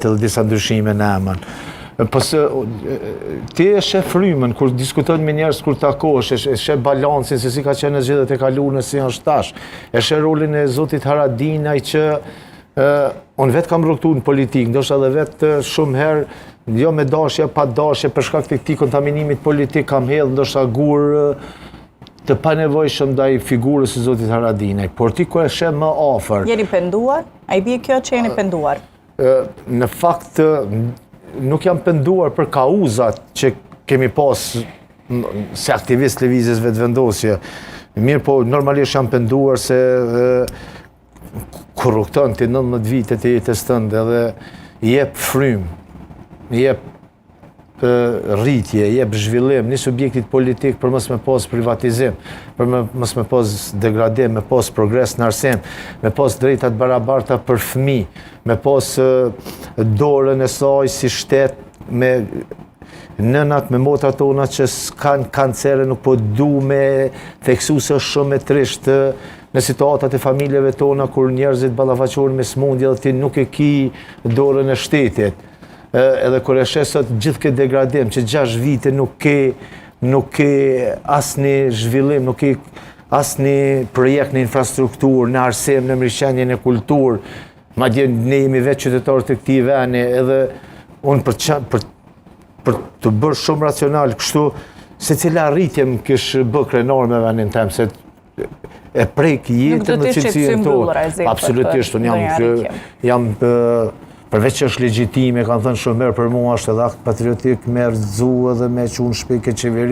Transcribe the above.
të disa ndryshime në emën. Ti e sheh frymën, kur diskuton me njerëz, kur takosh, e sheh balancin, se si ka qenë zgjedhjet e kaluara, si janë tash. E sheh rolin e zotit Haradinaj që unë vetë kam rrugtuar në politikë, ndoshta edhe vetë shumë herë, jo me dashje, pa dashje, për shkak të këtij kontaminimit politik kam hedhë ndoshta gur të panevojshëm ndaj figurës së zotit Haradinaj, por ti kur e sheh më afër. Jeni penduar? A i bie kjo që jeni penduar? Në fakt nuk jam penduar për kauzat që kemi pas se aktivist lëvizjes vetëvendosje. Mirë po, normalisht jam penduar se korrupton të 19 vitet e jetës tënde dhe jep frymë, jep rritje, jep zhvillim një subjektit politik për mos me pas privatizim, për mos me pas degradim, me pas progres në arsim, me pas drejtat barabarta për fëmijë, me pas dorën e saj si shtet me nënat, me motrat tona që s'kan kancere, nuk po du me theksu se është shumë e trisht në situatat e familjeve tona kur njerëzit ballafaqohen me smundje dhe ti nuk e ki dorën e shtetit. Edhe kur e sheh sot gjithë këtë degradim që 6 vite nuk ke asnjë zhvillim, nuk ke asnjë projekt në infrastrukturë, në arsim, në mirëqenie, në kulturë, madje ne jemi vetë qytetarë të këtij vendi, edhe unë për të bërë shumë racional kështu, se cila rritje më kish bë krenar me vendin tem, se e prek jetën në cilësinë tonë. Absolutisht, unë jam përveç që është legjitime, kanë thënë shumë herë për mua, është edhe akt patriotik me rrezu edhe me çunë shpejt ke qeveri.